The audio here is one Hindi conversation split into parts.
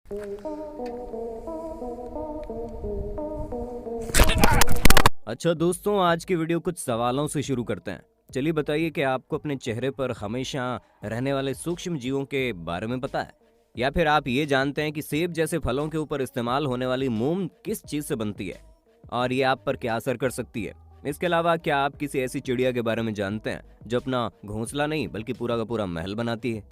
अच्छा दोस्तों, आज की वीडियो कुछ सवालों से शुरू करते हैं। चलिए बताइए कि आपको अपने चेहरे पर हमेशा रहने वाले सूक्ष्म जीवों के बारे में पता है? या फिर आप ये जानते हैं कि सेब जैसे फलों के ऊपर इस्तेमाल होने वाली मोम किस चीज़ से बनती है और ये आप पर क्या असर कर सकती है? इसके अलावा क्या आप किसी ऐसी चिड़िया के बारे में जानते हैं जो अपना घोंसला नहीं बल्कि पूरा का पूरा महल बनाती है?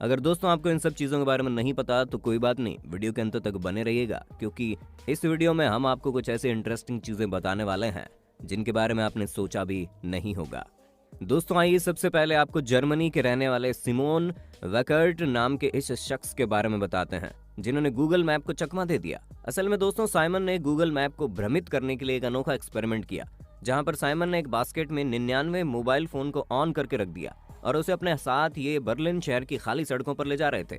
अगर दोस्तों आपको इन सब चीज़ों के बारे में नहीं पता तो कोई बात नहीं, वीडियो के अंत तक बने रहिएगा, क्योंकि इस वीडियो में हम आपको कुछ ऐसे इंटरेस्टिंग चीज़ें बताने वाले हैं जिनके बारे में आपने सोचा भी नहीं होगा। दोस्तों आइए सबसे पहले आपको जर्मनी के रहने वाले सिमोन वैकर्ट नाम के इस शख्स के बारे में बताते हैं जिन्होंने गूगल मैप को चकमा दे दिया। असल में दोस्तों साइमन ने गूगल मैप को भ्रमित करने के लिए एक अनोखा एक्सपेरिमेंट किया, जहां पर साइमन ने एक बास्केट में 99 मोबाइल फोन को ऑन करके रख दिया और उसे अपने साथ ये बर्लिन शहर की खाली सड़कों पर ले जा रहे थे।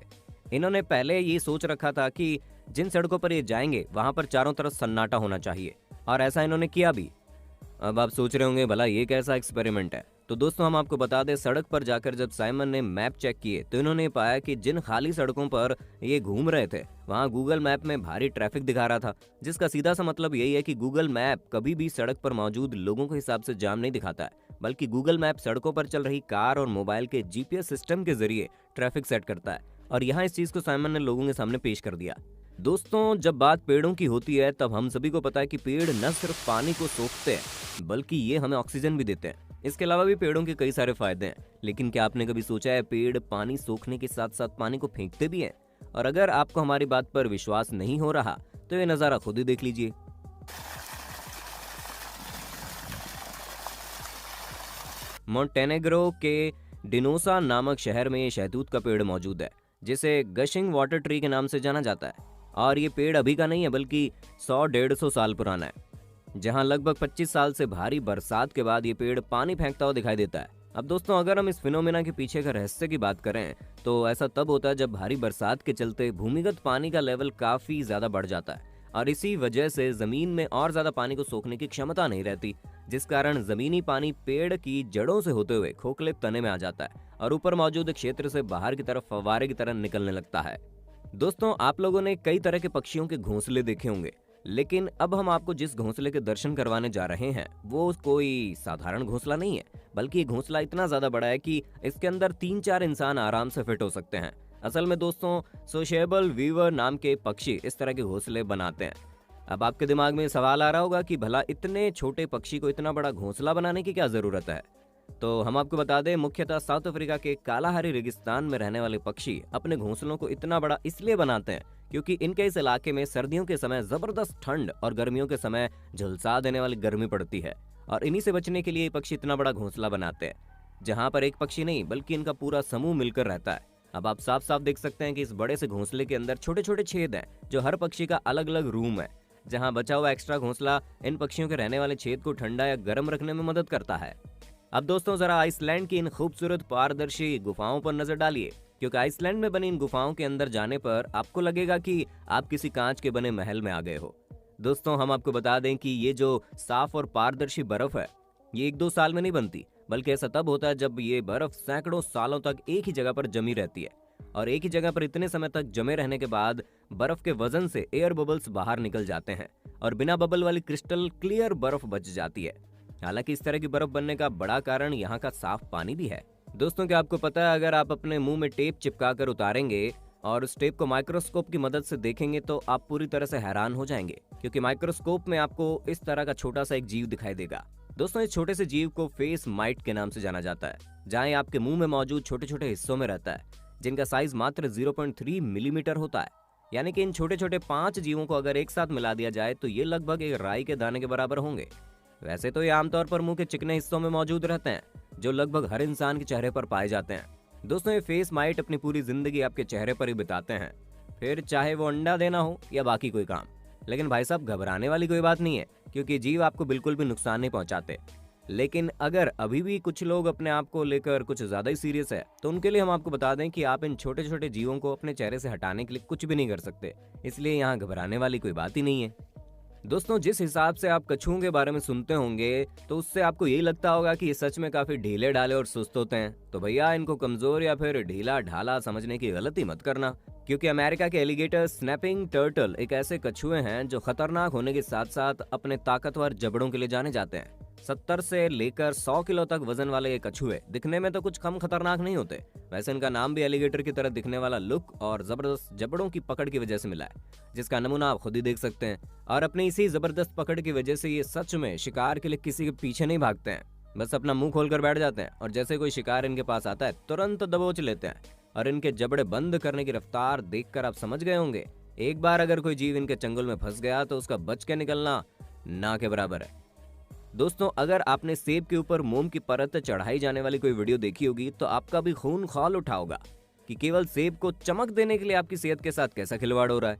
इन्होंने पहले ये सोच रखा था कि जिन सड़कों पर ये जाएंगे वहां पर चारों तरफ सन्नाटा होना चाहिए, और ऐसा इन्होंने किया भी। अब आप सोच रहे होंगे भला ये कैसा एक्सपेरिमेंट है? तो दोस्तों हम आपको बता दें, सड़क पर जाकर जब साइमन ने मैप चेक किए तो इन्होंने पाया कि जिन खाली सड़कों पर ये घूम रहे थे वहां गूगल मैप में भारी ट्रैफिक दिखा रहा था, जिसका सीधा सा मतलब यही है कि गूगल मैप कभी भी सड़क पर मौजूद लोगों के हिसाब से जाम नहीं दिखाता है, बल्कि गूगल मैप सड़कों पर चल रही कार और मोबाइल के जीपीएस सिस्टम के जरिए ट्रैफिक सेट करता है। और यहाँ इस चीज को साइमन ने लोगों के सामने पेश कर दिया। दोस्तों जब बात पेड़ों की होती है तब हम सभी को पता है कि पेड़ न सिर्फ पानी को सोखते हैं बल्कि ये हमें ऑक्सीजन भी देते हैं। इसके अलावा भी पेड़ों के कई सारे फायदे हैं, लेकिन क्या आपने कभी सोचा है पेड़ पानी सोखने के साथ साथ पानी को फेंकते भी हैं? और अगर आपको हमारी बात पर विश्वास नहीं हो रहा तो ये नज़ारा खुद ही देख लीजिए। मोंटेनेग्रो के डिनोसा नामक शहर में ये शहतूत का पेड़ मौजूद है, जिसे गशिंग वाटर ट्री के नाम से जाना जाता है। और ये पेड़ अभी का नहीं है बल्कि 100-150 साल पुराना है। जहां लगभग 25 साल से भारी बरसात के बाद ये पेड़ पानी फेंकता हुआ दिखाई देता है। अब दोस्तों अगर हम इस फिनोमेना के पीछे का रहस्य की बात करें तो ऐसा तब होता है जब भारी बरसात के चलते भूमिगत पानी का लेवल काफी ज्यादा बढ़ जाता है और इसी वजह से जमीन में और ज्यादा पानी को सोखने की क्षमता नहीं रहती, जिस कारण जमीनी पानी पेड़ की जड़ों से होते हुए खोखले तने में आ जाता है और ऊपर मौजूद क्षेत्र से बाहर की तरफ फव्वारे की तरह निकलने लगता है। दोस्तों आप लोगों ने कई तरह के पक्षियों के घोंसले देखे होंगे, लेकिन अब हम आपको जिस घोंसले के दर्शन करवाने जा रहे हैं वो कोई साधारण घोंसला नहीं है, बल्कि ये घोंसला इतना ज्यादा बड़ा है कि इसके अंदर 3-4 इंसान आराम से फिट हो सकते हैं। असल में दोस्तों सोशेबल वीवर नाम के पक्षी इस तरह के घोंसले बनाते हैं। अब आपके दिमाग में सवाल आ रहा होगा कि भला इतने छोटे पक्षी को इतना बड़ा घोंसला बनाने की क्या जरूरत है? तो हम आपको बता दें, मुख्यतः साउथ अफ्रीका के कालाहारी रेगिस्तान में रहने वाले पक्षी अपने घोंसलों को इतना बड़ा इसलिए बनाते हैं क्योंकि इनके इस इलाके में सर्दियों के समय जबरदस्त ठंड और गर्मियों के समय झुलसा देने वाली गर्मी पड़ती है, और इन्हीं से बचने के लिए ये पक्षी इतना बड़ा घोंसला बनाते हैं जहां पर एक पक्षी नहीं बल्कि इनका पूरा समूह मिलकर रहता है। अब आप साफ साफ देख सकते हैं कि इस बड़े से घोंसले के अंदर छोटे छोटे छेद हैं जो हर पक्षी का अलग अलग रूम है, जहां बचा हुआ एक्स्ट्रा घोंसला इन पक्षियों के रहने वाले छेद को ठंडा या गर्म रखने में मदद करता है। अब दोस्तों जरा आइसलैंड की इन खूबसूरत पारदर्शी गुफाओं पर नजर डालिए, क्योंकि आइसलैंड में बनी इन गुफाओं के अंदर जाने पर आपको लगेगा कि आप किसी कांच के बने महल में आ गए हो। दोस्तों हम आपको बता दें कि ये जो साफ और पारदर्शी बर्फ है ये 1-2 साल में नहीं बनती, बल्कि ऐसा तब होता है जब ये बर्फ सैकड़ों सालों तक एक ही जगह पर जमी रहती है, और एक ही जगह पर इतने समय तक जमे रहने के बाद बर्फ के वजन से एयर बबल्स बाहर निकल जाते हैं और बिना बबल वाली क्रिस्टल क्लियर बर्फ बच जाती है। हालांकि इस तरह की बर्फ बनने का बड़ा कारण यहाँ का साफ पानी भी है। दोस्तों क्या आपको पता है, अगर आप अपने मुंह में टेप चिपका कर उतारेंगे और उस टेप को माइक्रोस्कोप की मदद से देखेंगे तो आप पूरी तरह से हैरान हो जाएंगे, क्योंकि माइक्रोस्कोप में आपको इस तरह का छोटा सा एक जीव दिखाई देगा। दोस्तों इस छोटे से जीव को फेस माइट के नाम से जाना जाता है, जहाँ ये आपके मुंह में मौजूद छोटे छोटे हिस्सों में रहता है, जिनका साइज मात्र 0.3 मिलीमीटर होता है। यानी कि इन छोटे छोटे 5 जीवों को अगर एक साथ मिला दिया जाए तो ये लगभग एक राई के दाने के बराबर होंगे। वैसे तो ये आमतौर पर मुंह के चिकने हिस्सों में मौजूद रहते हैं, जो लगभग हर इंसान के चेहरे पर पाए जाते हैं। दोस्तों ये फेस माइट अपनी पूरी जिंदगी आपके चेहरे पर ही बिताते हैं, फिर चाहे वो अंडा देना हो या बाकी कोई काम। लेकिन भाई साहब घबराने वाली कोई बात नहीं है, क्योंकि जीव आपको बिल्कुल भी नुकसान नहीं पहुंचाते। लेकिन अगर अभी भी कुछ लोग अपने आप को लेकर कुछ ज्यादा ही सीरियस है तो उनके लिए हम आपको बता दें कि आप इन छोटे छोटे जीवों को अपने चेहरे से हटाने के लिए कुछ भी नहीं कर सकते, इसलिए यहाँ घबराने वाली कोई बात ही नहीं है। दोस्तों जिस हिसाब से आप कछुओं के बारे में सुनते होंगे तो उससे आपको यही लगता होगा कि ये सच में काफी ढीले ढाले और सुस्त होते हैं। तो भैया इनको कमजोर या फिर ढीला ढाला समझने की गलती मत करना, क्योंकि अमेरिका के एलिगेटर स्नैपिंग टर्टल एक ऐसे कछुए हैं जो खतरनाक होने के साथ साथ अपने ताकतवर जबड़ों के लिए जाने जाते हैं। 70 से लेकर 100 किलो तक वजन वाले ये कछुए दिखने में तो कुछ कम खतरनाक नहीं होते। वैसे इनका नाम भी एलिगेटर की तरह दिखने वाला लुक और जबरदस्त जबड़ों की पकड़ की वजह से मिला है, जिसका नमूना आप खुद ही देख सकते हैं। और अपनी इसी जबरदस्त पकड़ की वजह से ये सच में शिकार के लिए किसी के पीछे नहीं भागते हैं, बस अपना मुंह खोलकर बैठ जाते हैं और जैसे कोई शिकार इनके पास आता है तुरंत दबोच लेते हैं। और इनके जबड़े बंद करने की रफ्तार देखकर आप समझ गए होंगे, एक बार अगर कोई जीव इनके चंगुल में फंस गया तो उसका बच के निकलना ना के बराबर है। दोस्तों, अगर आपने सेब के ऊपर मोम की परत चढ़ाई जाने वाली कोई वीडियो देखी होगी तो आपका भी खून खौल उठा होगा कि केवल सेब को चमक देने के लिए आपकी सेहत के साथ कैसा खिलवाड़ हो रहा है।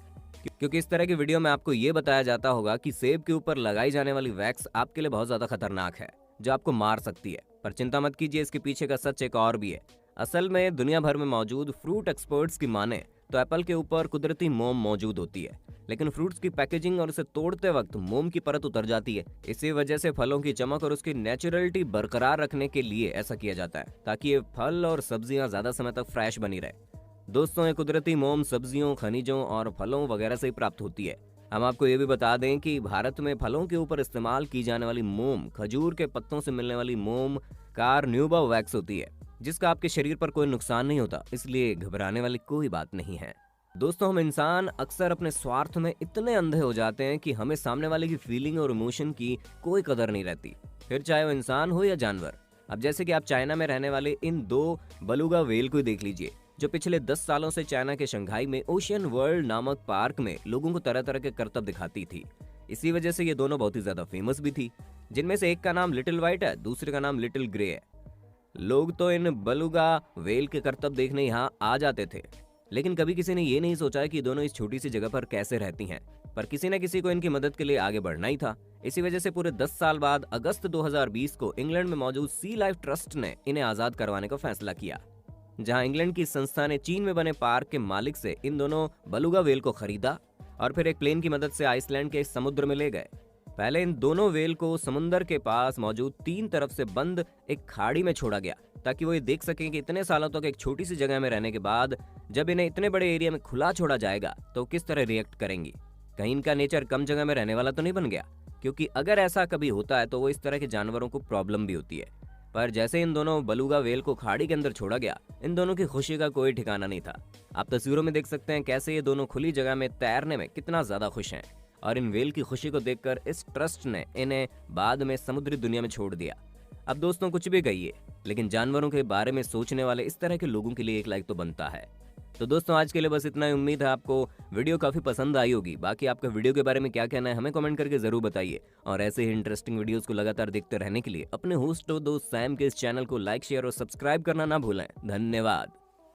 क्योंकि इस तरह की वीडियो में आपको ये बताया जाता होगा कि सेब के ऊपर लगाई जाने वाली वैक्स आपके लिए बहुत ज्यादा खतरनाक है, जो आपको मार सकती है। पर चिंता मत कीजिए, इसके पीछे का सच एक और भी है। असल में दुनिया भर में मौजूद फ्रूट एक्सपर्ट्स की माने तो एप्पल के ऊपर कुदरती मोम मौजूद होती है, लेकिन फ्रूट्स की पैकेजिंग और उसे तोड़ते वक्त मोम की परत उतर जाती है। इसी वजह से फलों की चमक और उसकी नेचुरलिटी बरकरार रखने के लिए ऐसा किया जाता है, ताकि ये फल और सब्जियां ज्यादा समय तक फ्रेश बनी रहे। दोस्तों, ये कुदरती मोम सब्जियों, खनिजों और फलों वगैरह से ही प्राप्त होती है। हम आपको ये भी बता दें कि भारत में फलों के ऊपर इस्तेमाल की जाने वाली मोम खजूर के पत्तों से मिलने वाली मोम कार्न्यूबा वैक्स होती है, जिसका आपके शरीर पर कोई नुकसान नहीं होता, इसलिए घबराने वाली कोई बात नहीं है। दोस्तों, हम इंसान अक्सर अपने स्वार्थ में इतने अंधे हो जाते हैं कि हमें सामने वाले की फीलिंग और इमोशन की कोई कदर नहीं रहती, फिर चाहे वो इंसान हो या जानवर। अब जैसे कि आप चाइना में रहने वाले इन 2 बलूगा व्हेल को देख लीजिए, जो पिछले 10 सालों से चाइना के शंघाई में ओशियन वर्ल्ड नामक पार्क में लोगों को तरह तरह के करतब दिखाती थी। इसी वजह से ये दोनों बहुत ही ज्यादा फेमस भी थी, जिनमें से एक का नाम लिटिल व्हाइट है, दूसरे का नाम लिटिल ग्रे है। लोग तो इन बलूगा व्हेल के करतब देखने यहाँ आ जाते थे, लेकिन कभी किसी ने ये नहीं सोचा कि दोनों इस छोटी सी जगह पर कैसे रहती हैं। पर किसी न किसी को इनकी मदद के लिए आगे बढ़ना ही था। इसी वजह से पूरे 10 साल बाद अगस्त 2020 को इंग्लैंड में मौजूद सी लाइफ ट्रस्ट ने इन्हें आजाद करवाने का फैसला किया, जहां इंग्लैंड की संस्था ने चीन में बने पार्क के मालिक से इन दोनों बलूगा व्हेल को खरीदा और फिर एक प्लेन की मदद से आइसलैंड के समुद्र में ले गए। पहले इन दोनों व्हेल को समुद्र के पास मौजूद 3 तरफ से बंद एक खाड़ी में छोड़ा गया, ताकि वो ये देख सकें कि इतने सालों तक एक छोटी सी जगह में रहने के बाद जब इन्हें इतने बड़े एरिया में खुला छोड़ा जाएगा तो किस तरह रिएक्ट करेंगी। कहीं इनका नेचर कम जगह में रहने वाला तो नहीं बन गया, क्योंकि अगर ऐसा कभी होता है तो वो इस तरह के जानवरों को प्रॉब्लम भी होती है। पर जैसे इन दोनों बलूगा व्हेल को खाड़ी के अंदर छोड़ा गया, इन दोनों की खुशी का कोई ठिकाना नहीं था। आप तस्वीरों में देख सकते हैं कैसे ये दोनों खुली जगह में तैरने में कितना ज्यादा खुश हैं, और इन व्हेल की खुशी को देखकर इस ट्रस्ट ने इन्हें बाद में समुद्री दुनिया में छोड़ दिया। अब दोस्तों, कुछ भी कहिए, लेकिन जानवरों के बारे में सोचने वाले इस तरह के लोगों के लिए एक लाइक तो बनता है। तो दोस्तों, आज के लिए बस इतना ही। उम्मीद है आपको वीडियो काफी पसंद आई होगी। बाकी आपका वीडियो के बारे में क्या कहना है हमें कमेंट करके जरूर बताइए, और ऐसे ही इंटरेस्टिंग वीडियोस को लगातार देखते रहने के लिए अपने होस्ट और दोस्त सैम के इस चैनल को लाइक, शेयर और सब्सक्राइब करना ना भूलें। धन्यवाद।